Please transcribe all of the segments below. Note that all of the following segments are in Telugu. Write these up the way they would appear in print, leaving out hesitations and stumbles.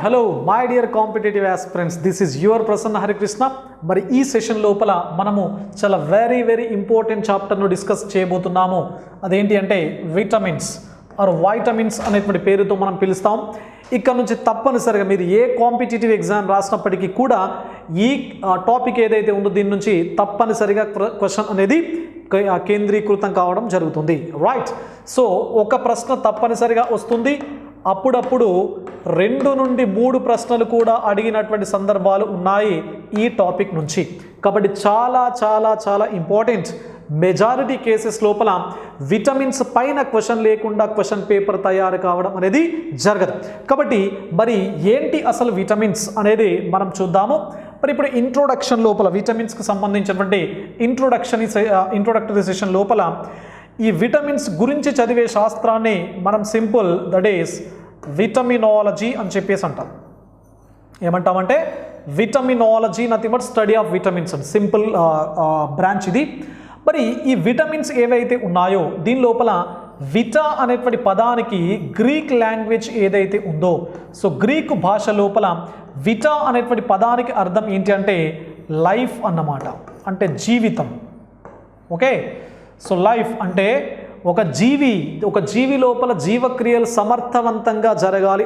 Hello my dear competitive aspirants, this is your Prasanna Harikrishna. మరి ఈ సెషన్ లోపల మనము చాలా వెరీ ఇంపార్టెంట్ చాప్టర్ను డిస్కస్ చేయబోతున్నాము. అదేంటి అంటే విటమిన్స్ ఆర్ వైటమిన్స్ అనేటువంటి పేరుతో మనం పిలుస్తాం. ఇక్కడ నుంచి తప్పనిసరిగా మీరు ఏ కాంపిటేటివ్ ఎగ్జామ్ రాసినప్పటికీ కూడా ఈ టాపిక్ ఏదైతే ఉందో దీని నుంచి తప్పనిసరిగా క్వశ్చన్ అనేది కేంద్రీకృతం కావడం జరుగుతుంది. రైట్, సో ఒక ప్రశ్న తప్పనిసరిగా వస్తుంది. అప్పుడప్పుడు 2 నుండి 3 ప్రశ్నలు కూడా అడిగినటువంటి సందర్భాలు ఉన్నాయి ఈ టాపిక్ నుంచి. కాబట్టి చాలా ఇంపార్టెంట్. మెజారిటీ కేసెస్ లోపల విటమిన్స్ పైన క్వశ్చన్ లేకుండా క్వశ్చన్ పేపర్ తయారు కావడం అనేది జరగదు. కాబట్టి మరి ఏంటి అసలు విటమిన్స్ అనేది మనం చూద్దాము. మరి ఇప్పుడు ఇంట్రొడక్షన్ లోపల విటమిన్స్కి సంబంధించినటువంటి ఇంట్రొడక్టరీ సెషన్ లోపల ఈ విటమిన్స్ గురించి చదివే శాస్త్రాన్ని మనం సింపుల్ దట్ ఈస్ విటమినాలజీ అని చెప్పేసి అంటాం. ఏమంటామంటే vitaminology, nothing but study of vitamins అని సింపుల్ బ్రాంచ్ ఇది. మరి ఈ విటమిన్స్ ఏవైతే ఉన్నాయో దీని లోపల విటా అనేటువంటి పదానికి గ్రీక్ లాంగ్వేజ్ ఏదైతే ఉందో, సో గ్రీకు భాష లోపల విటా అనేటువంటి పదానికి అర్థం ఏంటి అంటే లైఫ్ అన్నమాట, అంటే జీవితం. ఓకే, సో లైఫ్ అంటే ఒక జీవి లోపల జీవక్రియలు సమర్థవంతంగా జరగాలి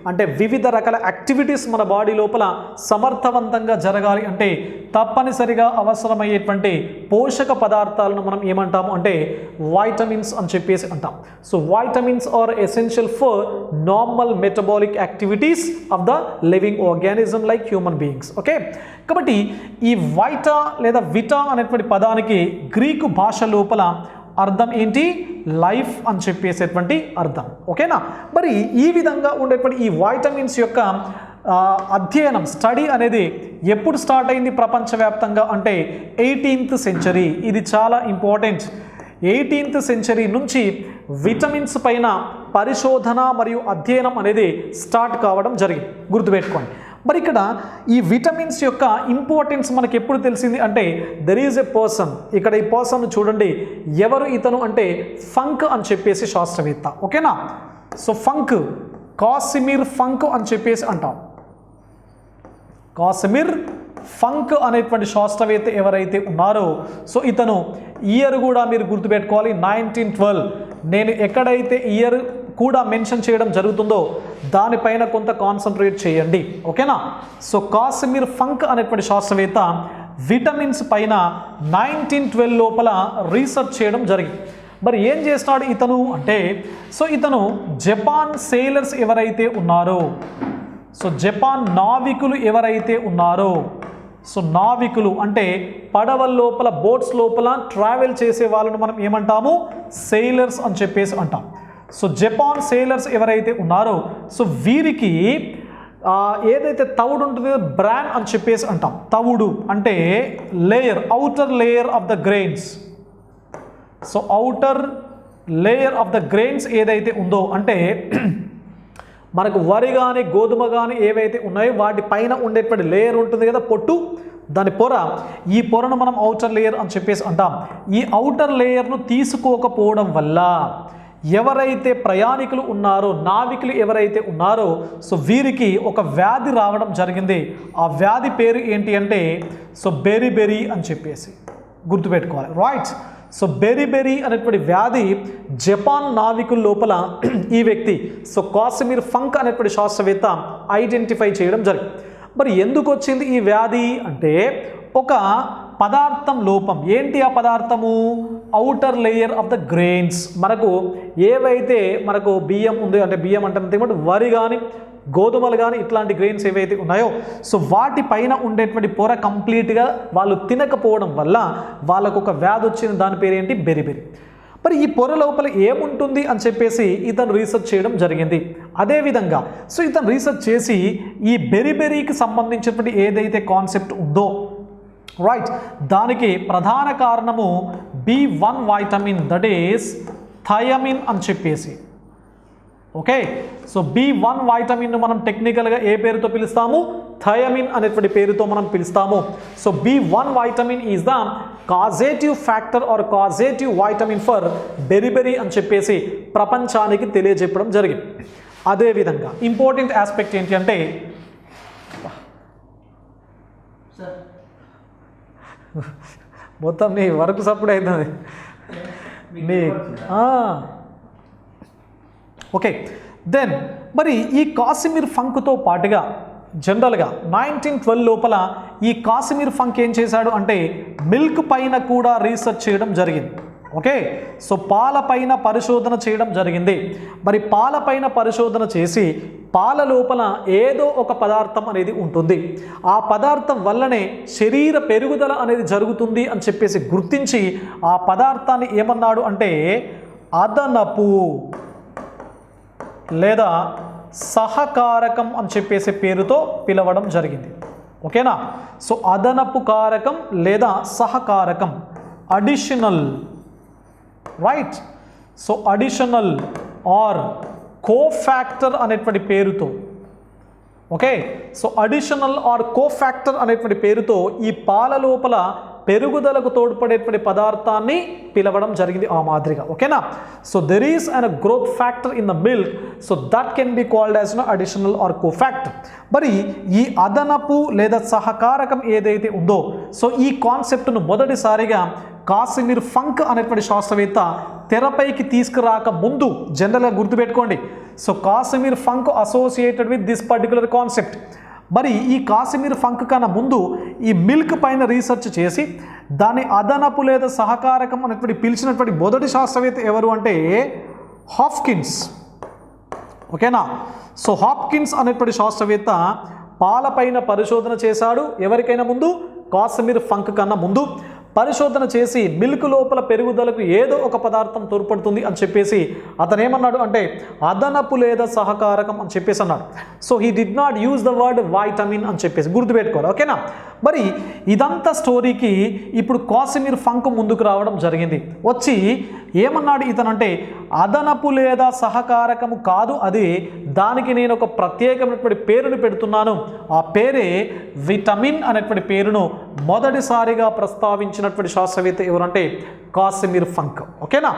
అంటే వివిధ రకాల యాక్టివిటీస్ మన బాడీ లోపల సమర్థవంతంగా జరగాలి అంటే తప్పనిసరిగా అవసరమయ్యేటువంటి పోషక పదార్థాలను మనం ఏమంటాము అంటే వైటమిన్స్ అని చెప్పేసి అంటాం. So vitamins are essential for normal metabolic activities of the living organism like human beings. Okay, కాబట్టి ఈ వైటా లేదా విటా అనేటువంటి పదానికి గ్రీకు భాష లోపల అర్థం ఏంటి? లైఫ్ అని చెప్పేసేటువంటి అర్థం. ఓకేనా, మరి ఈ విధంగా ఉండేటువంటి ఈ వైటమిన్స్ యొక్క అధ్యయనం స్టడీ అనేది ఎప్పుడు స్టార్ట్ అయింది ప్రపంచవ్యాప్తంగా అంటే 18th సెంచరీ. ఇది చాలా ఇంపార్టెంట్. 18th సెంచరీ నుంచి విటమిన్స్ పైన పరిశోధన మరియు అధ్యయనం అనేది స్టార్ట్ కావడం జరిగింది. గుర్తుపెట్టుకోండి. మరి ఇక్కడ ఈ విటమిన్స్ యొక్క ఇంపార్టెన్స్ మనకి ఎప్పుడు తెలిసింది అంటే దెర్ ఈజ్ ఎ పర్సన్. ఇక్కడ ఈ పర్సన్ చూడండి, ఎవరు ఇతను అంటే ఫంక్ అని చెప్పేసి శాస్త్రవేత్త. ఓకేనా, సో ఫంక్, కాసిమిర్ ఫంక్ అని చెప్పేసి అంటాం. కాసిమిర్ ఫంక్ అనేటువంటి శాస్త్రవేత్త ఎవరైతే ఉన్నారో సో ఇతను ఇయర్ కూడా మీరు గుర్తుపెట్టుకోవాలి 1912. నేను ఎక్కడైతే ఇయర్ కూడా మెన్షన్ చేయడం జరుగుతుందో దానిపైన కొంత కాన్సన్ట్రేట్ చేయండి. ఓకేనా, సో కాసిమిర్ ఫంక్ అనేటువంటి శాస్త్రవేత్త విటమిన్స్ పైన 1912 లోపల రీసెర్చ్ చేయడం జరిగింది. మరి ఏం చేస్తున్నాడు ఇతను అంటే సో ఇతను జపాన్ సేలర్స్ ఎవరైతే ఉన్నారో, సో జపాన్ నావికులు ఎవరైతే ఉన్నారో, సో నావికులు అంటే పడవల లోపల బోట్స్ లోపల ట్రావెల్ చేసే వాళ్ళను మనం ఏమంటాము సెయిలర్స్ అని చెప్పేసి అంటాం. సో జపాన్ సేలర్స్ ఎవరైతే ఉన్నారో సో వీరికి ఏదైతే తవుడు ఉంటుందో బ్రాన్ అని చెప్పేసి అంటాం. తవుడు అంటే layer, outer layer of the grains. So outer layer of the grains ఏదైతే ఉందో అంటే మనకు వరి కానీ గోధుమ కానీ ఏవైతే ఉన్నాయో వాటి పైన ఉండేటువంటి లేయర్ ఉంటుంది కదా, పొట్టు, దాని పొర. ఈ పొరను మనం అవుటర్ లేయర్ అని చెప్పేసి అంటాం. ఈ అవుటర్ లేయర్ను తీసుకోకపోవడం వల్ల ఎవరైతే ప్రయాణికులు ఉన్నారో, నావికులు ఎవరైతే ఉన్నారో సో వీరికి ఒక వ్యాధి రావడం జరిగింది. ఆ వ్యాధి పేరు ఏంటి అంటే సో బెరిబెరీ అని చెప్పేసి గుర్తుపెట్టుకోవాలి. రైట్, సో బెరిబెరీ అనేటువంటి వ్యాధి జపాన్ నావికుల లోపల ఈ వ్యక్తి సో కాసిమిర్ ఫంక్ అనేటువంటి శాస్త్రవేత్త ఐడెంటిఫై చేయడం జరిగింది. మరి ఎందుకు వచ్చింది ఈ వ్యాధి అంటే ఒక పదార్థం లోపం. ఏంటి ఆ పదార్థము? Outer layer of the grains. మనకు ఏవైతే మనకు బియ్యం ఉంది అంటే బియ్యం అంటే వరి కానీ గోధుమలు కానీ ఇట్లాంటి గ్రెయిన్స్ ఏవైతే ఉన్నాయో సో వాటి పైన ఉండేటువంటి పొర కంప్లీట్గా వాళ్ళు తినకపోవడం వల్ల వాళ్ళకు ఒక వ్యాధి వచ్చిన దాని పేరు ఏంటి? బెరిబెరీ. మరి ఈ పొర లోపల ఏముంటుంది అని చెప్పేసి ఇతను రీసెర్చ్ చేయడం జరిగింది. అదేవిధంగా సో ఇతను రీసెర్చ్ చేసి ఈ బెరిబెరీకి సంబంధించినటువంటి ఏదైతే కాన్సెప్ట్ ఉందో రైట్, దానికి ప్రధాన కారణము B1 vitamin that is thiamine అని చెప్పేసి. ఓకే, సో B1 వైటమిన్ మనం టెక్నికల్గా ఏ పేరుతో పిలుస్తాము? థయమిన్ అనేటువంటి పేరుతో మనం పిలుస్తాము. So B1 vitamin is the causative factor or causative vitamin for beriberi అని చెప్పేసి ప్రపంచానికి తెలియజెప్పడం జరిగింది. అదేవిధంగా ఇంపార్టెంట్ ఆస్పెక్ట్ ఏంటి అంటే మొత్తం నీ వర్క్ సపోర్ట్ అవుతుంది నీ ఓకే. దెన్ మరి ఈ కాసిమిర్ ఫంక్తో పాటుగా జనరల్గా 1912 లోపల ఈ కాసిమిర్ ఫంక్ ఏం చేశాడు అంటే మిల్క్ పైన కూడా రీసెర్చ్ చేయడం జరిగింది. ఓకే, సో పాలపైన పరిశోధన చేయడం జరిగింది. మరి పాలపైన పరిశోధన చేసి పాల లోపల ఏదో ఒక పదార్థం అనేది ఉంటుంది, ఆ పదార్థం వల్లనే శరీర పెరుగుదల అనేది జరుగుతుంది అని చెప్పేసి గుర్తించి ఆ పదార్థాన్ని ఏమన్నాడు అంటే అదనపు లేదా సహకారకం అని చెప్పేసి పేరుతో పిలవడం జరిగింది. ఓకేనా, సో అదనపు కారకం లేదా సహకారకం, additional, right. So additional or cofactor అనేటువంటి పేరుతో, okay, so additional or cofactor అనేటువంటి పేరుతో ఈ పాల లోపల పెరుగుదలకు తోడ్పడేటువంటి పదార్థాన్ని పిలవడం జరిగింది ఆ మాదిరిగా. ఓకేనా, so there is an growth factor in the milk, so that can be called as additional or cofactor. మరి ఈ అదనపు లేదా సహకారకం ఏదైతే ఉందో, సో ఈ కాన్సెప్ట్ను మొదటిసారిగా కాసిమిర్ ఫంక్ అనేటువంటి శాస్త్రవేత్త తెరపైకి తీసుకురాక ముందు జనరల్గా గుర్తుపెట్టుకోండి, so Casimir Funk associated with this particular concept. మరి ఈ కాసిమిర్ ఫంక్ కన్నా ముందు ఈ మిల్క్ పైన రీసెర్చ్ చేసి దాని అదనపు లేదా సహకారకం అనేటువంటి పిలిచినటువంటి మొదటి శాస్త్రవేత్త ఎవరు అంటే హాప్కిన్స్. ఓకేనా, సో హాప్కిన్స్ అనేటువంటి శాస్త్రవేత్త పాలపైన పరిశోధన చేశాడు. ఎవరికైనా ముందు కాసిమిర్ ఫంక్ కన్నా ముందు పరిశోధన చేసి మిల్క్ లోపల పెరుగుదలకు ఏదో ఒక పదార్థం తోడ్పడుతుంది అని చెప్పేసి అతను ఏమన్నాడు అంటే అదనపు లేదా సహకారకం అని చెప్పేసి అన్నాడు. So he did not use the word vitamin అని చెప్పేసి గుర్తుపెట్టుకోవాలి. ఓకేనా, మరి ఇదంతా స్టోరీకి ఇప్పుడు కాసిమిర్ ఫంక్ ముందుకు రావడం జరిగింది. వచ్చి ఏమన్నాడు ఇతనంటే అదనపు లేదా సహకారకము కాదు అది, దానికి నేను ఒక ప్రత్యేకమైనటువంటి పేరును పెడుతున్నాను, ఆ పేరే విటమిన్ అనేటువంటి పేరును మొదటిసారిగా ప్రస్తావించినటువంటి శాస్త్రవేత్త ఎవరంటే కాసిమిర్ ఫంక్. ఓకేనా,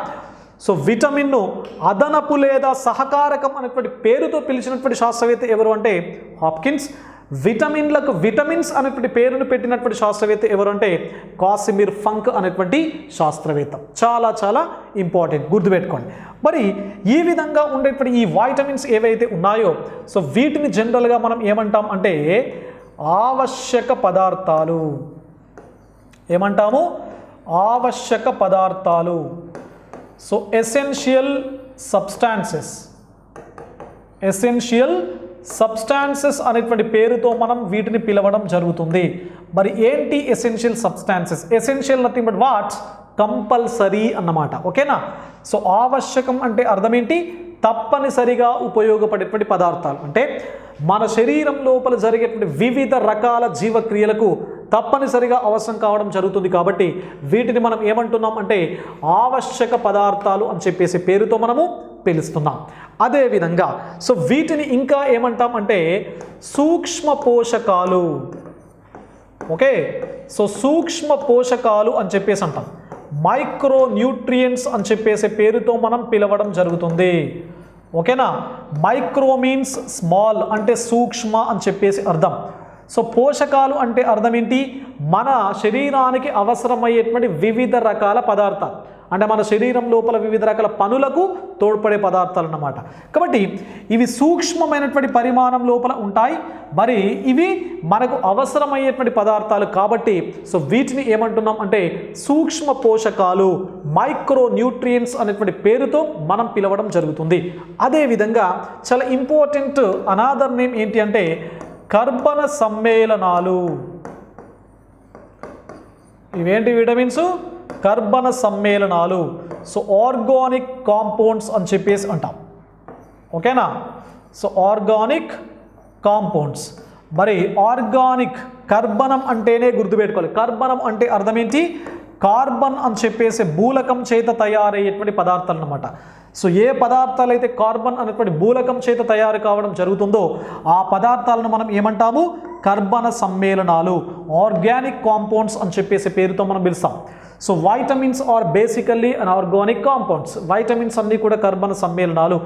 సో విటమిన్ను అదనపు లేదా సహకారకం అనేటువంటి పేరుతో పిలిచినటువంటి శాస్త్రవేత్త ఎవరు అంటే హాప్కిన్స్. విటమిన్లకు విటమిన్స్ అనేటువంటి పేరును పెట్టినటువంటి శాస్త్రవేత్త ఎవరు అంటే కాసిమిర్ ఫంక్ అనేటువంటి శాస్త్రవేత్త. చాలా చాలా ఇంపార్టెంట్, గుర్తుపెట్టుకోండి. మరి ఈ విధంగా ఉండేటువంటి ఈ వైటమిన్స్ ఏవైతే ఉన్నాయో, సో వీటిని జనరల్గా మనం ఏమంటాం అంటే ఆవశ్యక పదార్థాలు. ఏమంటాము? ఆవశ్యక పదార్థాలు. So essential substances, essential substances అనేటువంటి పేరుతో మనం వీటిని పిలవడం జరుగుతుంది. మరి ఏంటి essential substances? Essential nothing but what's compulsory అన్నమాట. ఓకేనా, సో ఆవశ్యకం అంటే అర్థం ఏంటి? తప్పనిసరిగా ఉపయోగపడేటువంటి పదార్థాలు. అంటే మన శరీరం లోపల జరిగేటువంటి వివిధ రకాల జీవక్రియలకు తప్పనిసరిగా అవసరం కావడం జరుగుతుంది. కాబట్టి వీటిని మనం ఏమంటున్నాం అంటే ఆవశ్యక పదార్థాలు అని చెప్పేసి పేరుతో మనము పిలుస్తున్నాం. అదేవిధంగా సో వీటిని ఇంకా ఏమంటాం అంటే సూక్ష్మ పోషకాలు. ఓకే, సో సూక్ష్మ పోషకాలు అని చెప్పేసి అంటాం. మైక్రో న్యూట్రియంట్స్ అని చెప్పేసి పేరుతో మనం పిలవడం జరుగుతుంది. ఓకేనా, మైక్రో మీన్స్ స్మాల్, అంటే సూక్ష్మ అని చెప్పేసి అర్థం. సో పోషకాలు అంటే అర్థం ఏంటి? మన శరీరానికి అవసరమయ్యేటువంటి వివిధ రకాల పదార్థాలు, అంటే మన శరీరం లోపల వివిధ రకాల పనులకు తోడ్పడే పదార్థాలు అన్నమాట. కాబట్టి ఇవి సూక్ష్మమైనటువంటి పరిమాణం లోపల ఉంటాయి. మరి ఇవి మనకు అవసరమయ్యేటువంటి పదార్థాలు కాబట్టి సో వీటిని ఏమంటున్నాం అంటే సూక్ష్మ పోషకాలు, మైక్రో న్యూట్రియంట్స్ అనేటువంటి పేరుతో మనం పిలవడం జరుగుతుంది. అదేవిధంగా చాలా ఇంపార్టెంట్ అనదర్ నేమ్ ఏంటి అంటే కర్బన సమ్మేళనాలు. ఇవేంటి విటమిన్స్? కర్బన సమ్మేళనాలు. సో ఆర్గానిక్ కాంపౌండ్స్ అని చెప్పేసి అంటాం. ఓకేనా, సో ఆర్గానిక్ కాంపౌండ్స్. మరి ఆర్గానిక్, కర్బనం అంటేనే గుర్తుపెట్టుకోవాలి. కర్బనం అంటే అర్థం ఏంటి? కార్బన్ అని చెప్పేసి మూలకం చేత తయారయ్యేటువంటి పదార్థాలు అన్నమాట. సో ఏ పదార్థాలు అయితే కార్బన్ అనేటువంటి మూలకం చేత తయారు కావడం జరుగుతుందో ఆ పదార్థాలను మనం ఏమంటాము? కర్బన సమ్మేళనాలు, ఆర్గానిక్ కాంపౌండ్స్ అని చెప్పేసి పేరుతో మనం పిలుస్తాం. So vitamins are basically un organic compounds. Vitamins అన్నీ కూడా కర్బన సమ్మేళనాలు.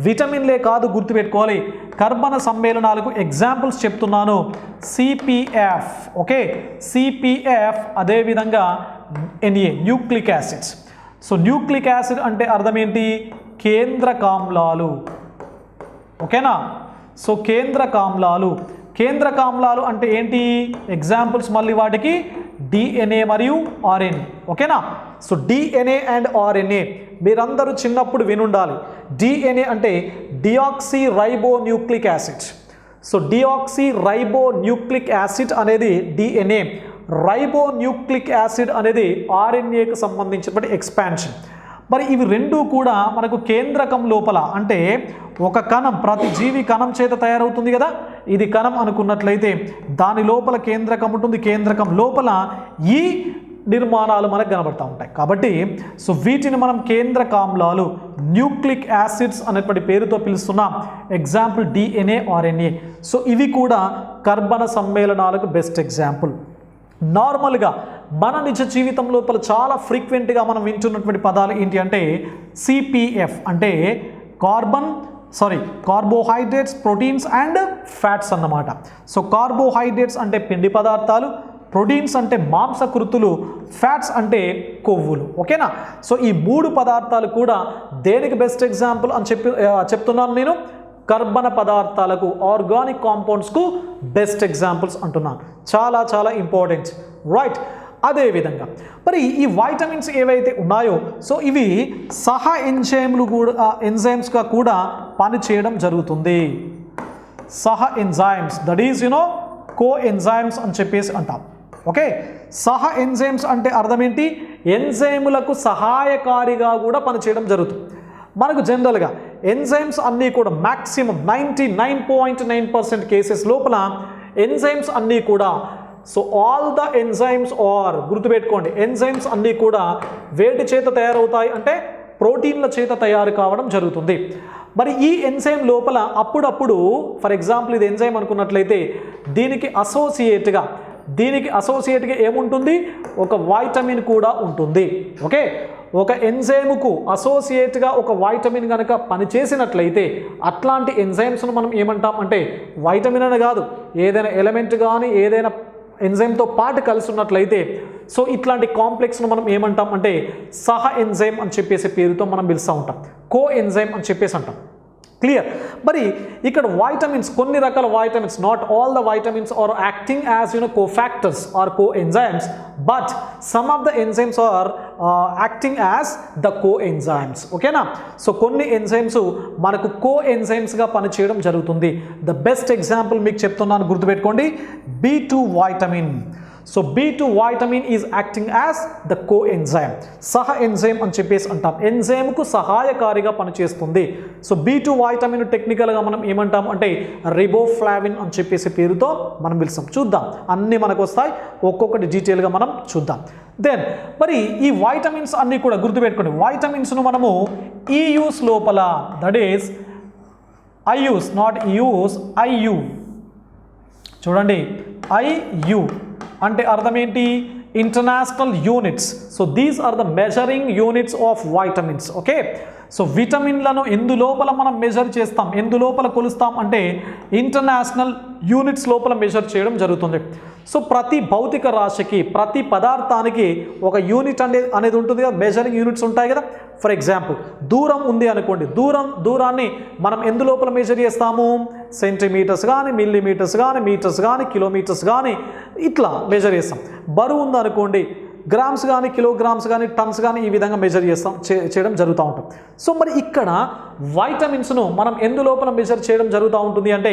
విటమిన్లే కాదు, గుర్తుపెట్టుకోవాలి. కర్బన సమ్మేళనాలకు ఎగ్జాంపుల్స్ చెప్తున్నాను. సిపిఎఫ్, ఓకే, సిపిఎఫ్, అదేవిధంగా NA, nucleic acids. So nucleic acid అంటే అర్థం ఏంటి? కేంద్రకామ్లాలు, ఓకేనా. సో కేంద్రకామ్లాలు అంటే ఏంటి? ఎగ్జాంపుల్స్ మళ్ళీ వాటికి డిఎన్ఏ మరియు ఆర్ఎన్ఏ, ఓకేనా. సో డిఎన్ఏ అండ్ ఆర్ఎన్ఏ మీరందరూ చిన్నప్పుడు వినుండాలి. డిఎన్ఏ అంటే deoxy రైబో nucleic acid. So deoxy రైబో nucleic acid అనేది డిఎన్ఏ, రైబో న్యూక్లిక్ యాసిడ్ అనేది ఆర్ఎన్ఏకి సంబంధించినటువంటి ఎక్స్పాన్షన్. మరి ఇవి రెండూ కూడా మనకు కేంద్రకం లోపల, అంటే ఒక కణం, ప్రతి జీవి కణం చేత తయారవుతుంది కదా, ఇది కణం అనుకున్నట్లయితే దాని లోపల కేంద్రకం ఉంటుంది. కేంద్రకం లోపల ఈ నిర్మాణాలు మనకు కనబడుతూ ఉంటాయి. కాబట్టి సో వీటిని మనం కేంద్రకామ్లాలు, న్యూక్లిక్ యాసిడ్స్ అనేటువంటి పేరుతో పిలుస్తున్నాం. Example DNA, RNA. సో ఇవి కూడా కర్బన సమ్మేళనాలకు బెస్ట్ ఎగ్జాంపుల్. నార్మల్గా మన నిజ జీవితం లోపల చాలా ఫ్రీక్వెంట్గా మనం వింటున్నటువంటి పదాలు ఏంటి అంటే సిపిఎఫ్ అంటే కార్బోహైడ్రేట్స్, ప్రోటీన్స్ అండ్ ఫ్యాట్స్ అన్నమాట. సో కార్బోహైడ్రేట్స్ అంటే పిండి పదార్థాలు, ప్రోటీన్స్ అంటే మాంసకృతులు, ఫ్యాట్స్ అంటే కొవ్వులు, ఓకేనా. సో ఈ మూడు పదార్థాలు కూడా దేనికి బెస్ట్ ఎగ్జాంపుల్ అని చెప్తున్నాను నేను? కర్బన పదార్థాలకు, ఆర్గానిక్ కాంపౌండ్స్కు బెస్ట్ ఎగ్జాంపుల్స్ అంటున్నాను. చాలా చాలా ఇంపార్టెంట్, రైట్. అదేవిధంగా మరి ఈ వైటమిన్స్ ఏవైతే ఉన్నాయో సో ఇవి సహ ఎంజైమ్స్గా కూడా పనిచేయడం జరుగుతుంది. సహ enzymes, that is co enzymes అని చెప్పేసి అంటాం, ఓకే. సహ ఎంజైమ్స్ అంటే అర్థం ఏంటి? ఎంజైములకు సహాయకారిగా కూడా పనిచేయడం జరుగుతుంది. మనకు జనరల్గా ఎంజైమ్స్ అన్నీ కూడా మ్యాక్సిమం 99.9% కేసెస్ లోపల ఎంజైమ్స్ అన్నీ కూడా, so all the enzymes are, గుర్తుపెట్టుకోండి, ఎంజైమ్స్ అన్నీ కూడా వేటి చేత తయారవుతాయి అంటే ప్రోటీన్ల చేత తయారు కావడం జరుగుతుంది. మరి ఈ ఎంజైమ్ లోపల అప్పుడప్పుడు, ఫర్ ఎగ్జాంపుల్ ఇది ఎంజైమ్ అనుకున్నట్లయితే దీనికి అసోసియేట్గా ఏముంటుంది? ఒక వైటమిన్ కూడా ఉంటుంది, ఓకే. ఒక ఎంజైముకు అసోసియేట్గా ఒక వైటమిన్ కనుక పనిచేసినట్లయితే అట్లాంటి ఎంజైమ్స్ను మనం ఏమంటాం అంటే వైటమిన్ అని కాదు, ఏదైనా ఎలిమెంట్ కానీ ఏదైనా ఎంజైమ్తో పాటు కలిసి ఉన్నట్లయితే సో ఇట్లాంటి కాంప్లెక్స్ను మనం ఏమంటాం అంటే సహ ఎంజైమ్ అని చెప్పేసి పేరుతో మనం పిలుస్తూ ఉంటాం. కో ఎంజైమ్ అని చెప్పేసి అంటాం. క్లియర్? మరి ఇక్కడ వైటమిన్స్, కొన్ని రకాల vitamins, not all the vitamins are acting as cofactors or coenzymes, but some of the enzymes are acting as the coenzymes, ఓకేనా. సో కొన్ని ఎంజైమ్స్ మనకు కో ఎంజైమ్స్గా పనిచేయడం జరుగుతుంది. ద బెస్ట్ ఎగ్జాంపుల్ మీకు చెప్తున్నాను, గుర్తుపెట్టుకోండి, B2 vitamin. So B2 vitamin is acting as the co enzyme, సహ ఎంజైమ్ అని చెప్పేసి అంటాం. ఎంజైమ్కు సహాయకారిగా పనిచేస్తుంది. సో B2 వైటమిన్ టెక్నికల్గా మనం ఏమంటాం అంటే రిబోఫ్లావిన్ అని చెప్పేసి పేరుతో మనం పిలుస్తాం. చూద్దాం, అన్నీ మనకు వస్తాయి, ఒక్కొక్కటి డీటెయిల్గా మనం చూద్దాం. దెన్ మరి ఈ వైటమిన్స్ అన్నీ కూడా గుర్తుపెట్టుకోండి, వైటమిన్స్ను మనము ఈయూస్ లోపల, that is IUs, not use, IU. చూడండి, ఐయు అంటే అర్థం ఏంటి? International units. So these are the measuring units of vitamins, okay. So విటమిన్లను ఎందులోపల మనం మెజర్ చేస్తాం, ఎందులోపల కొలుస్తాం అంటే ఇంటర్నేషనల్ యూనిట్స్ లోపల మెజర్ చేయడం జరుగుతుంది. సో ప్రతి భౌతిక రాశికి, ప్రతి పదార్థానికి ఒక యూనిట్ అనేది ఉంటుంది కదా, మెజరింగ్ యూనిట్స్ ఉంటాయి కదా. ఫర్ ఎగ్జాంపుల్ దూరం ఉంది అనుకోండి, దూరాన్ని మనం ఎందులోపల మెజర్ చేస్తాము? సెంటీమీటర్స్ కానీ, మిల్లీమీటర్స్ కానీ, మీటర్స్ కానీ, కిలోమీటర్స్ కానీ ఇట్లా మెజర్ చేస్తాం. బరువు ఉంది అనుకోండి, గ్రామ్స్ కానీ, కిలోగ్రామ్స్ కానీ, టన్స్ కానీ ఈ విధంగా మెజర్ చేయడం జరుగుతూ ఉంటుంది. సో మరి ఇక్కడ వైటమిన్స్ను మనం ఎందులోపల మెజర్ చేయడం జరుగుతూ ఉంటుంది అంటే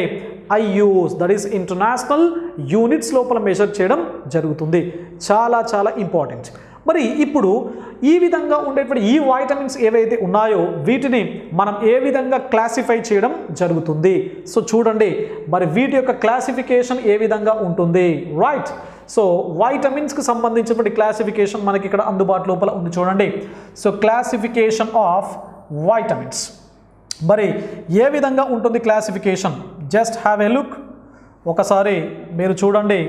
ఐయూస్, దట్ ఈస్ ఇంటర్నేషనల్ యూనిట్స్ లోపల మెజర్ చేయడం జరుగుతుంది. చాలా చాలా ఇంపార్టెంట్. మరి ఇప్పుడు ఈ విధంగా ఉండేటువంటి ఈ వైటమిన్స్ ఏవైతే ఉన్నాయో వీటిని మనం ఏ విధంగా క్లాసిఫై చేయడం జరుగుతుంది? సో చూడండి, మరి వీటి యొక్క క్లాసిఫికేషన్ ఏ విధంగా ఉంటుంది, రైట్. సో వైటమిన్స్కి సంబంధించినటువంటి క్లాసిఫికేషన్ మనకి ఇక్కడ అందుబాటు లోపల ఉంది, చూడండి. సో క్లాసిఫికేషన్ ఆఫ్ వైటమిన్స్ మరి ఏ విధంగా ఉంటుంది classification? Just have a look, ఒకసారి మీరు చూడండి,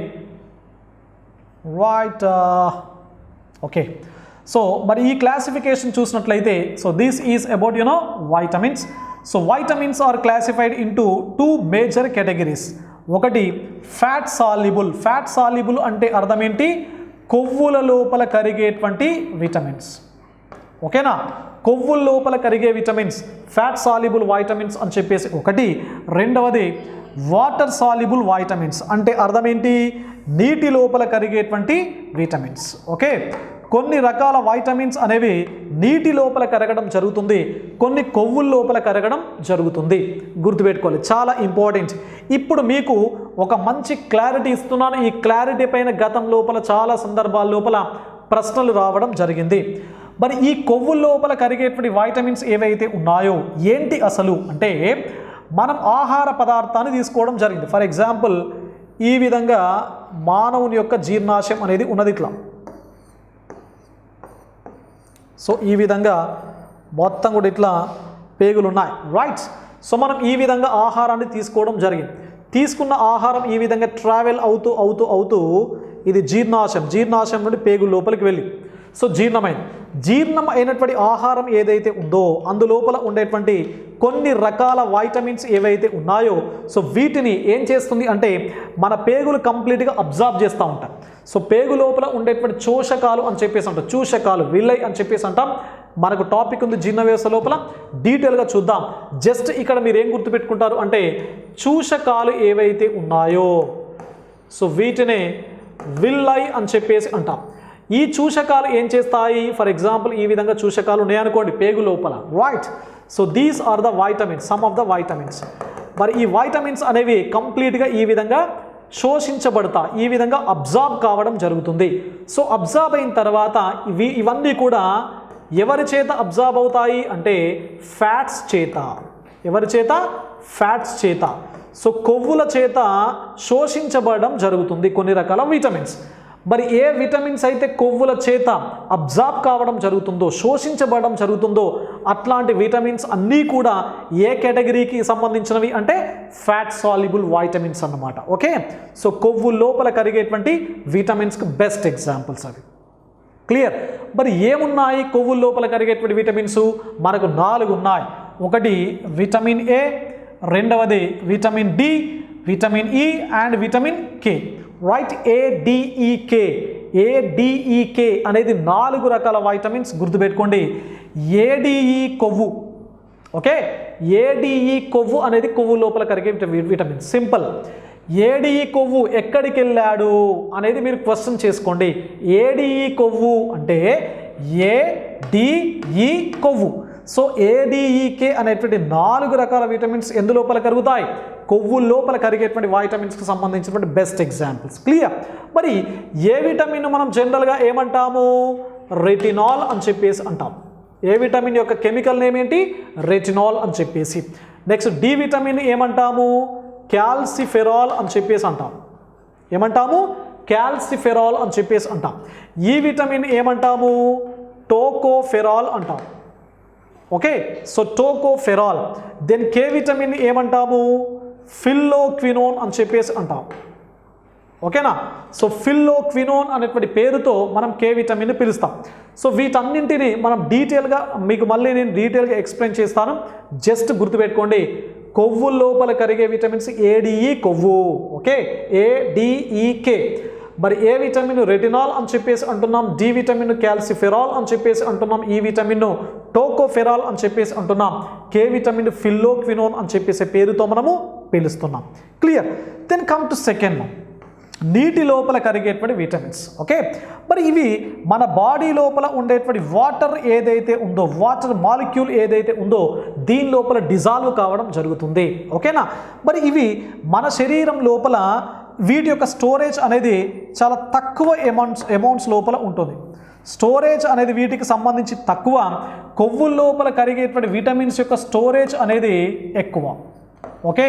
రైట్. ఓకే, సో మరి ఈ క్లాసిఫికేషన్ చూసినట్లయితే so this is about vitamins. So vitamins are classified into 2 major categories. ఒకటి ఫ్యాట్ సాల్యుబుల్. ఫ్యాట్ సాల్యుబుల్ అంటే అర్థం ఏంటి? కొవ్వుల లోపల కరిగేటువంటి విటమిన్స్. ఓకేనా? కొవ్వుల లోపల కరిగే విటమిన్స్ ఫ్యాట్ సాల్యుబుల్ వైటమిన్స్ అని చెప్పేసి ఒకటి. రెండవది వాటర్ సాల్యుబుల్ వైటమిన్స్ అంటే అర్థం ఏంటి? నీటి లోపల కరిగేటువంటి విటమిన్స్. ఓకే, కొన్ని రకాల వైటమిన్స్ అనేవి నీటి లోపల కరగడం జరుగుతుంది, కొన్ని కొవ్వుల లోపల కరగడం జరుగుతుంది. గుర్తుపెట్టుకోవాలి, చాలా ఇంపార్టెంట్. ఇప్పుడు మీకు ఒక మంచి క్లారిటీ ఇస్తున్నాను. ఈ క్లారిటీ పైన గతం లోపల చాలా సందర్భాల లోపల ప్రశ్నలు రావడం జరిగింది. మరి ఈ కొవ్వుల లోపల కరిగేటువంటి వైటమిన్స్ ఏవైతే ఉన్నాయో ఏంటి అసలు అంటే, మనం ఆహార పదార్థాన్ని తీసుకోవడం జరిగింది. ఫర్ ఎగ్జాంపుల్, ఈ విధంగా మానవుని యొక్క జీర్ణాశయం అనేది ఉన్నది ఇట్లా. సో ఈ విధంగా మొత్తం కూడా ఇట్లా పేగులు ఉన్నాయి, రైట్? సో మనం ఈ విధంగా ఆహారాన్ని తీసుకోవడం జరిగింది. తీసుకున్న ఆహారం ఈ విధంగా ట్రావెల్ అవుతూ అవుతూ అవుతూ ఇది జీర్ణాశయం నుండి పేగుల లోపలికి వెళ్ళి సో జీర్ణం అయినటువంటి ఆహారం ఏదైతే ఉందో అందులోపల ఉండేటువంటి కొన్ని రకాల వైటమిన్స్ ఏవైతే ఉన్నాయో సో వీటిని ఏం చేస్తుంది అంటే మన పేగులు కంప్లీట్గా అబ్జార్బ్ చేస్తూ ఉంటాయి. సో పేగు లోపల ఉండేటువంటి పోషకాలు అని చెప్పేసి అంటాం, చూషకాలు, విల్లై అని చెప్పేసి అంటాం. మనకు టాపిక్ ఉంది జీర్ణ వ్యవస్థ లోపల, డీటెయిల్గా చూద్దాం. జస్ట్ ఇక్కడ మీరు ఏం గుర్తుపెట్టుకుంటారు అంటే చూషకాలు ఏవైతే ఉన్నాయో సో వీటినే విల్లై అని చెప్పేసి అంటాం. ఈ చూషకాలు ఏం చేస్తాయి? ఫర్ ఎగ్జాంపుల్, ఈ విధంగా చూషకాలు ఉన్నాయనుకోండి పేగు లోపల, right? So these are the vitamins, some of the vitamins. మరి ఈ వైటమిన్స్ అనేవి కంప్లీట్గా ఈ విధంగా శోషించబడతా, ఈ విధంగా అబ్జార్బ్ కావడం జరుగుతుంది. సో అబ్జార్బ్ అయిన తర్వాత ఇవన్నీ కూడా ఎవరి చేత అబ్జార్బ్ అవుతాయి అంటే ఫ్యాట్స్ చేత. ఎవరి చేత? ఫ్యాట్స్ చేత. సో కొవ్వుల చేత శోషించబడడం జరుగుతుంది కొన్ని రకాల విటమిన్స్. మరి ఏ విటమిన్స్ అయితే కొవ్వుల చేత అబ్జార్బ్ కావడం జరుగుతుందో, శోషించబడడం జరుగుతుందో అట్లాంటి విటమిన్స్ అన్నీ కూడా ఏ కేటగిరీకి సంబంధించినవి అంటే ఫ్యాట్ సాల్యుబుల్ వైటమిన్స్ అన్నమాట. ఓకే, సో కొవ్వు లోపల కరిగేటువంటి విటమిన్స్కి బెస్ట్ ఎగ్జాంపుల్స్ అవి. క్లియర్? మరి ఏమున్నాయి కొవ్వు లోపల కరిగేటువంటి విటమిన్స్? మనకు 4 ఉన్నాయి. ఒకటి విటమిన్ ఏ, రెండవది vitamin D, vitamin E and vitamin K. Right? A D E K. A D E K అనేది 4 రకాల వైటమిన్స్. గుర్తుపెట్టుకోండి, ఏడిఈ కొవ్వు. ఓకే, ఏడిఈ కొవ్వు అనేది కొవ్వు లోపల కరిగే విటమిన్. సింపుల్. ఏడిఈ కొవ్వు ఎక్కడికి వెళ్ళాడు అనేది మీరు క్వశ్చన్ చేసుకోండి. ఏడిఈ కొవ్వు అంటే ఏడిఈ కొవ్వు. సో ఏడిఈకే అనేటువంటి 4 రకాల విటమిన్స్ ఎందులోపల కరుగుతాయి? కొవ్వు లోపల కరిగేటువంటి వైటమిన్స్కి సంబంధించినటువంటి బెస్ట్ ఎగ్జాంపుల్స్. క్లియర్? మరి ఏ విటమిన్ మనం జనరల్గా ఏమంటాము? రెటినాల్ అని చెప్పేసి అంటాం. ఏ విటమిన్ యొక్క కెమికల్ నేమ్ ఏంటి? రెటినాల్ అని చెప్పేసి. నెక్స్ట్ డి విటమిన్ ఏమంటాము? క్యాల్సిఫెరాల్ అని చెప్పేసి అంటాం. ఏమంటాము? క్యాల్సిఫెరాల్ అని చెప్పేసి అంటాం. ఈ విటమిన్ ఏమంటాము? టోకోఫెరాల్ అంటాం. Okay, so tocopherol. Then K vitamin ఏమంటాము? ఫిల్లోక్వినోన్ అని చెప్పేసి అంటాం. ఓకేనా? సో ఫిల్లోక్వినోన్ అనేటువంటి పేరుతో మనం కే విటమిన్ పిలుస్తాం. సో వీటన్నింటినీ మనం డీటెయిల్గా మీకు మళ్ళీ నేను డీటెయిల్గా ఎక్స్ప్లెయిన్ చేస్తాను. జస్ట్ గుర్తుపెట్టుకోండి, కొవ్వు లోపల కరిగే విటమిన్స్ ఏడిఈ కొవ్వు. Okay, ADEK. మరి ఏ విటమిన్ రెటినాల్ అని చెప్పేసి అంటున్నాం, డి విటమిన్ క్యాల్సిఫెరాల్ అని చెప్పేసి అంటున్నాం, ఈ విటమిన్ టోకోఫెరాల్ అని చెప్పేసి అంటున్నాం, కే విటమిన్ ఫిల్లోక్వినోన్ అని చెప్పేసి పేరుతో మనము పిలుస్తున్నాం. Clear? Then come to second one, నీటి లోపల కరిగేటువంటి విటమిన్స్. ఓకే, మరి ఇవి మన బాడీ లోపల ఉండేటువంటి వాటర్ ఏదైతే ఉందో, వాటర్ మాలిక్యూల్ ఏదైతే ఉందో దీని లోపల డిజాల్వ్ కావడం జరుగుతుంది. ఓకేనా? మరి ఇవి మన శరీరం లోపల వీటి యొక్క స్టోరేజ్ అనేది చాలా తక్కువ అమౌంట్స్ లోపల ఉంటుంది. స్టోరేజ్ అనేది వీటికి సంబంధించి తక్కువ, కొవ్వుల లోపల కరిగేటువంటి విటమిన్స్ యొక్క స్టోరేజ్ అనేది ఎక్కువ. ఓకే,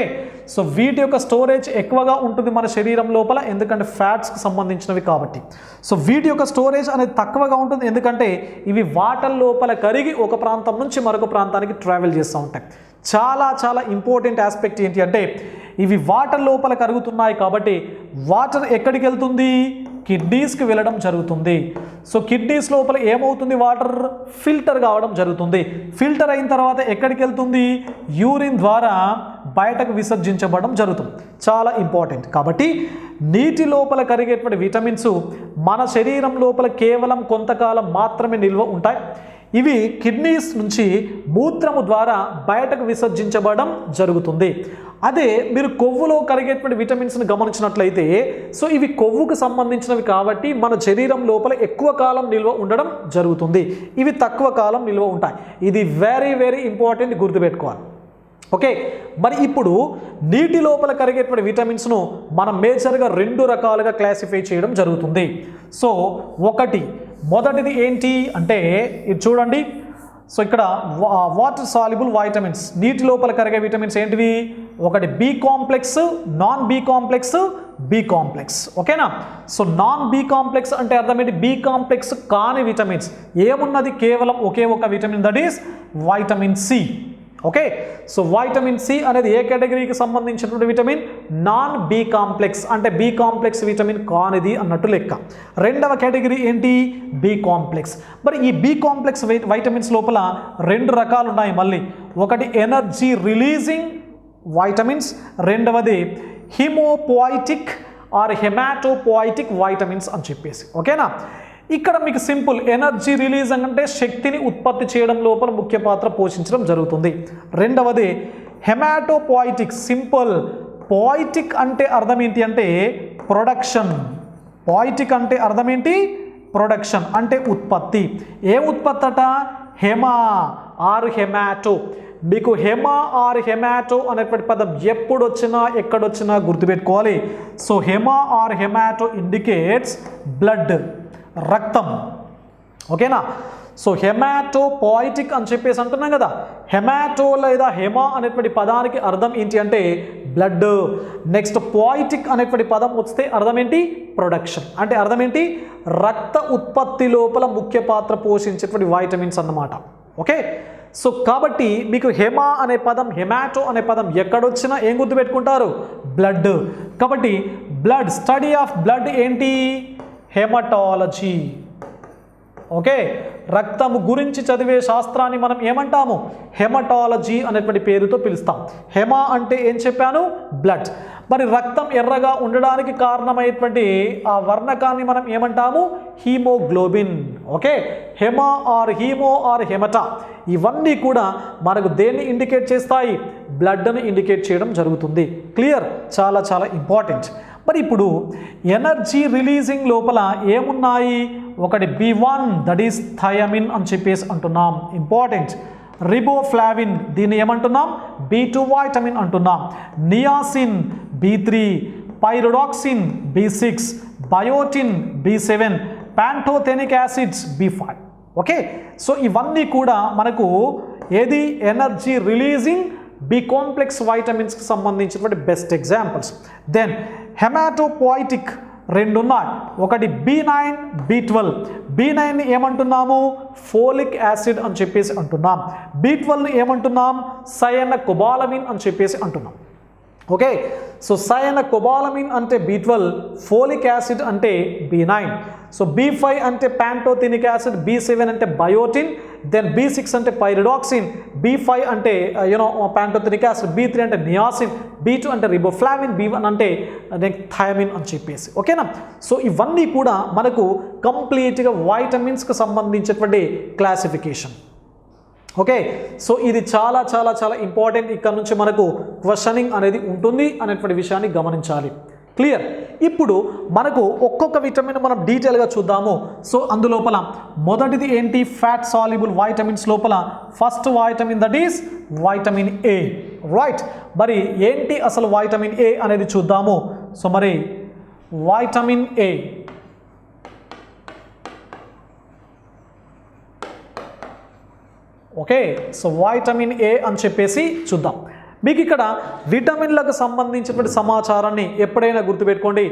సో వీటి యొక్క స్టోరేజ్ ఎక్కువగా ఉంటుంది మన శరీరం లోపల, ఎందుకంటే ఫ్యాట్స్కి సంబంధించినవి కాబట్టి. సో వీటి యొక్క స్టోరేజ్ అనేది తక్కువగా ఉంటుంది, ఎందుకంటే ఇవి వాటర్ లోపల కరిగి ఒక ప్రాంతం నుంచి మరొక ప్రాంతానికి ట్రావెల్ చేస్తూ ఉంటాయి. చాలా చాలా ఇంపార్టెంట్ ఆస్పెక్ట్ ఏంటి అంటే ఇవి వాటర్ లోపల కరుగుతున్నాయి కాబట్టి వాటర్ ఎక్కడికి వెళ్తుంది? కిడ్నీస్కి వెళ్ళడం జరుగుతుంది. సో కిడ్నీస్ లోపల ఏమవుతుంది, వాటర్ ఫిల్టర్ కావడం జరుగుతుంది. ఫిల్టర్ అయిన తర్వాత ఎక్కడికి వెళ్తుంది, యూరిన్ ద్వారా బయటకు విసర్జించబడడం జరుగుతుంది. చాలా ఇంపార్టెంట్. కాబట్టి నీటి లోపల కరిగేటువంటి విటమిన్స్ మన శరీరం లోపల కేవలం కొంతకాలం మాత్రమే నిల్వ ఉంటాయి. ఇవి కిడ్నీస్ నుంచి మూత్రము ద్వారా బయటకు విసర్జించబడడం జరుగుతుంది. అదే మీరు కొవ్వులో కరిగేటువంటి విటమిన్స్ని గమనించినట్లయితే సో ఇవి కొవ్వుకు సంబంధించినవి కాబట్టి మన శరీరం లోపల ఎక్కువ కాలం నిల్వ ఉండడం జరుగుతుంది. ఇవి తక్కువ కాలం నిల్వ ఉంటాయి. ఇది వెరీ వెరీ ఇంపార్టెంట్, గుర్తుపెట్టుకోవాలి. ఓకే, మరి ఇప్పుడు నీటి లోపల కరిగేటువంటి విటమిన్స్ను మనం మేజర్గా 2 రకాలుగా క్లాసిఫై చేయడం జరుగుతుంది. సో మొదటిది ఏంటి అంటే ఇది చూడండి. సో ఇక్కడ వాటర్ సాల్యుబుల్ వైటమిన్స్, నీటి లోపల కరిగే విటమిన్స్ ఏంటివి, ఒకటి B complex, non B complex, B complex. ఓకేనా. సో నాన్ బి కాంప్లెక్స్ అంటే అర్థం ఏంటి, బి కాంప్లెక్స్ కాని విటమిన్స్. ఏమున్నది, కేవలం ఒకే ఒక vitamin, that is vitamin C. Okay, so vitamin C అనేది ఏ కేటగిరీకి సంబంధించినటువంటి విటమిన్, నాన్ బి కాంప్లెక్స్ అంటే బి కాంప్లెక్స్ విటమిన్ కానిది అన్నట్టు లెక్క. రెండవ కేటగిరీ ఏంటి, బి కాంప్లెక్స్. మరి ఈ బి కాంప్లెక్స్ వైటమిన్స్ లోపల 2 రకాలు ఉన్నాయి మళ్ళీ. ఒకటి ఎనర్జీ రిలీజింగ్ వైటమిన్స్, రెండవది హిమోపోయిటిక్ ఆర్ హెమాటోపోయిటిక్ వైటమిన్స్ అని చెప్పేసి. ఓకేనా. ఇక్కడ మీకు సింపుల్, ఎనర్జీ రిలీజ్ అంటే శక్తిని ఉత్పత్తి చేయడం లోపల ముఖ్య పాత్ర పోషించడం జరుగుతుంది. రెండవది హెమాటోపోయిటిక్, సింపుల్. పోయిటిక్ అంటే అర్థం ఏంటి అంటే ప్రొడక్షన్. పోయిటిక్ అంటే అర్థం ఏంటి, ప్రొడక్షన్ అంటే ఉత్పత్తి. ఏం ఉత్పత్తి అట, హెమా ఆర్ హెమాటో. మీకు హెమా ఆర్ హెమాటో అనేటువంటి పదం ఎప్పుడు వచ్చినా ఎక్కడొచ్చినా గుర్తుపెట్టుకోవాలి. So Hema are హెమాటో indicates blood, రక్తం. ఓకేనా. సో హెమాటోపోయిటిక్ అని చెప్పేసి అంటున్నాం కదా. హెమాటో లేదా హెమా అనేటువంటి పదానికి అర్థం ఏంటి అంటే బ్లడ్. నెక్స్ట్ పోయిటిక్ అనేటువంటి పదం వస్తే అర్థం ఏంటి, ప్రొడక్షన్ అంటే అర్థం ఏంటి, రక్త ఉత్పత్తి లోపల ముఖ్య పాత్ర పోషించేటువంటి వైటమిన్స్ అన్నమాట. ఓకే, సో కాబట్టి మీకు హెమా అనే పదం, హెమాటో అనే పదం ఎక్కడొచ్చినా ఏం గుర్తుపెట్టుకుంటారు, బ్లడ్. కాబట్టి బ్లడ్, స్టడీ ఆఫ్ బ్లడ్ ఏంటి, హెమటాలజీ. ఓకే, రక్తము గురించి చదివే శాస్త్రాన్ని మనం ఏమంటాము, హెమటాలజీ అనేటువంటి పేరుతో పిలుస్తాం. హెమా అంటే ఏం చెప్పాను, బ్లడ్. మరి రక్తం ఎర్రగా ఉండడానికి కారణమైనటువంటి ఆ వర్ణకాన్ని మనం ఏమంటాము, haemoglobin. Okay, haema or haemo or haemata ఇవన్నీ కూడా మనకు దేన్ని ఇండికేట్ చేస్తాయి, బ్లడ్ని ఇండికేట్ చేయడం జరుగుతుంది. క్లియర్, చాలా చాలా ఇంపార్టెంట్. మరి ఇప్పుడు ఎనర్జీ రిలీజింగ్ లోపల ఏమున్నాయి, ఒకటి B1 దట్ ఈస్ థయామిన్ అని చెప్పేసి అంటున్నాం, ఇంపార్టెంట్. రిబోఫ్లావిన్ దీన్ని ఏమంటున్నాం, B2 వైటమిన్ అంటున్నాం. Niacin B3, pyridoxine B6, biotin B7, pantothenic acids B5. Okay, so ఇవన్నీ కూడా మనకు ఏది, ఎనర్జీ రిలీజింగ్ బి కాంప్లెక్స్ వైటమిన్స్కి సంబంధించినటువంటి బెస్ట్ ఎగ్జాంపుల్స్. దెన్ హెమాటోపోయిటిక్ 2 ఉన్నాయి, ఒకటి B9, B12. B9ని ఏమంటున్నాము, ఫోలిక్ యాసిడ్ అని చెప్పేసి అంటున్నాం. B12ని ఏమంటున్నాం, సయనకోబాలమిన్ అని చెప్పేసి అంటున్నాం. ఓకే, సో సయనకోబాలమిన్ అంటే B12, ఫోలిక్ యాసిడ్ అంటే B9. సో B5 అంటే ప్యాంటోథెనిక్ యాసిడ్, B7 అంటే బయోటిన్, దెన్ B6 అంటే పైరిడాక్సిన్, B5 అంటే ప్యాంటోథెనిక్ యాసిడ్, B3 అంటే నియాసిన్, B2 అంటే రిబోఫ్లావిన్, B1 అంటే థయామిన్ అని చెప్పేసి. ఓకేనా. సో ఇవన్నీ కూడా మనకు కంప్లీట్గా వైటమిన్స్కి సంబంధించినటువంటి క్లాసిఫికేషన్. ఓకే, సో ఇది చాలా చాలా చాలా ఇంపార్టెంట్. ఇక్కడ నుంచి మనకు క్వశ్చనింగ్ అనేది ఉంటుంది అనేటువంటి విషయాన్ని గమనించాలి. క్లియర్. ఇప్పుడు మనకు ఒక్కొక్క విటమిన్ మనం డీటెయిల్గా చూద్దాము. సో అందులోపల మొదటిది ఏంటి, ఫ్యాట్ సాల్యుబుల్ వైటమిన్స్ లోపల first vitamin that is vitamin A. Right, మరి ఏంటి అసలు వైటమిన్ ఏ అనేది చూద్దాము. సో మరి vitamin A, okay, so vitamin A అని చెప్పేసి చూద్దాం. మీకు ఇక్కడ విటమిన్లకు సంబంధించినటువంటి సమాచారాన్ని ఎప్పుడైనా గుర్తుపెట్టుకోండి,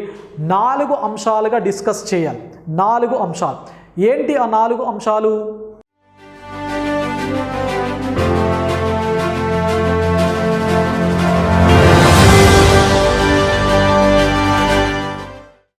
4 అంశాలుగా డిస్కస్ చేయాలి. 4 అంశాలు ఏంటి ఆ 4 అంశాలు,